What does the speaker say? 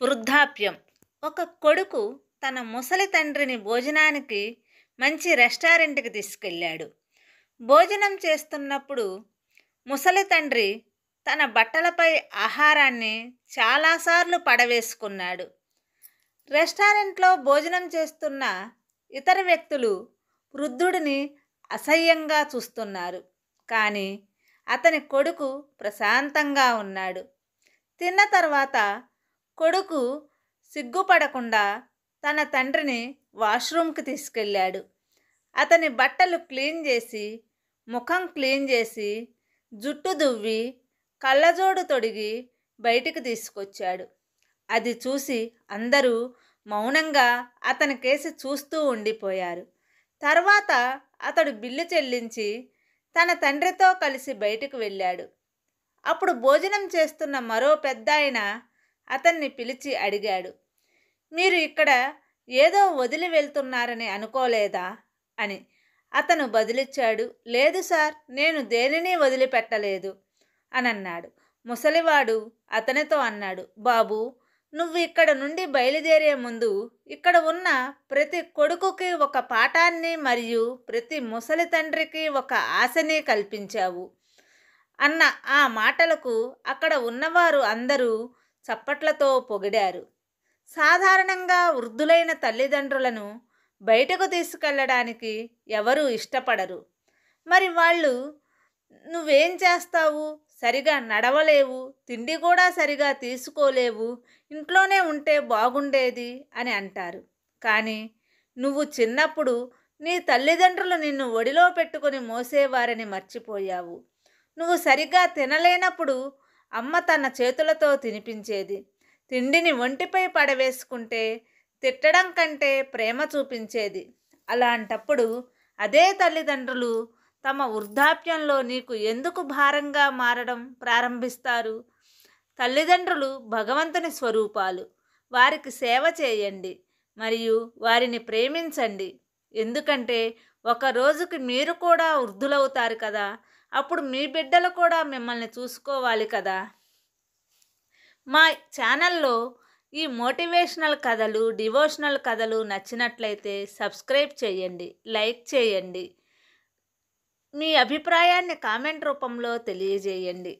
వృద్ధాప్యం. ఒక కొడుకు తన ముసలి తండ్రిని భోజనానికి మంచి రెస్టారెంట్‌కి తీసుకెళ్ళాడు. భోజనం చేస్తున్నప్పుడు ముసలి తండ్రి తన బట్టలపై ఆహారాన్ని చాలాసార్లు పడవేసుకున్నాడు. రెస్టారెంట్‌లో భోజనం చేస్తున్న ఇతర వ్యక్తులు వృద్ధుడిని అసహ్యంగా చూస్తున్నారు. కానీ అతని కొడుకు ప్రశాంతంగా ఉన్నాడు. తిన్న తర్వాత కొడుకు సిగ్గుపడకుండా తన తండ్రిని వాష్రూమ్కి తీసుకెళ్ళాడు. అతని బట్టలు క్లీన్ చేసి, ముఖం క్లీన్ చేసి, జుట్టు దువ్వి, కళ్ళజోడు తొడిగి బయటికి తీసుకొచ్చాడు. అది చూసి అందరూ మౌనంగా అతని కేసి చూస్తూ ఉండిపోయారు. తర్వాత అతడు బిల్లు చెల్లించి తన తండ్రితో కలిసి బయటకు వెళ్ళాడు. అప్పుడు భోజనం చేస్తున్న మరో పెద్దాయన అతన్ని పిలిచి అడిగాడు, "మీరు ఇక్కడ ఏదో వదిలి వెళ్తున్నారని అనుకోలేదా?" అని. అతను బదులిచ్చాడు, "లేదు సార్, నేను దేనిని వదిలిపెట్టలేదు" అని అన్నాడు. ముసలివాడు అతనితో అన్నాడు, "బాబు, నువ్వు ఇక్కడ నుండి బయలుదేరే ముందు ఇక్కడ ఉన్న ప్రతి కొడుకుకి ఒక పాఠాన్ని మరియు ప్రతి ముసలి తండ్రికి ఒక ఆశని కల్పించావు" అన్న ఆ మాటలకు అక్కడ ఉన్నవారు అందరూ చప్పట్లతో పొగిడారు. సాధారణంగా వృద్ధులైన తల్లిదండ్రులను బయటకు తీసుకెళ్ళడానికి ఎవరూ ఇష్టపడరు. మరి వాళ్ళు, "నువ్వేం చేస్తావు? సరిగా నడవలేవు, తిండి కూడా సరిగా తీసుకోలేవు, ఇంట్లోనే ఉంటే బాగుండేది" అని అంటారు. కానీ నువ్వు చిన్నప్పుడు నీ తల్లిదండ్రులు నిన్ను ఒడిలో పెట్టుకొని మోసేవారని మర్చిపోయావు. నువ్వు సరిగా తినలేనప్పుడు అమ్మ తన చేతులతో తినిపించేది. తిండిని ఒంటిపై పడవేసుకుంటే తిట్టడం కంటే ప్రేమ చూపించేది. అలాంటప్పుడు అదే తల్లిదండ్రులు తమ వృద్ధాప్యంలో నీకు ఎందుకు భారంగా మారడం ప్రారంభిస్తారు? తల్లిదండ్రులు భగవంతుని స్వరూపాలు. వారికి సేవ చేయండి మరియు వారిని ప్రేమించండి. ఎందుకంటే ఒక రోజుకి మీరు కూడా వృద్ధులవుతారు కదా. అప్పుడు మీ బిడ్డలు కూడా మిమ్మల్ని చూసుకోవాలి కదా. మా ఛానల్లో ఈ మోటివేషనల్ కథలు, డివోషనల్ కథలు నచ్చినట్లయితే సబ్స్క్రైబ్ చేయండి, లైక్ చేయండి, మీ అభిప్రాయాన్ని కామెంట్ రూపంలో తెలియజేయండి.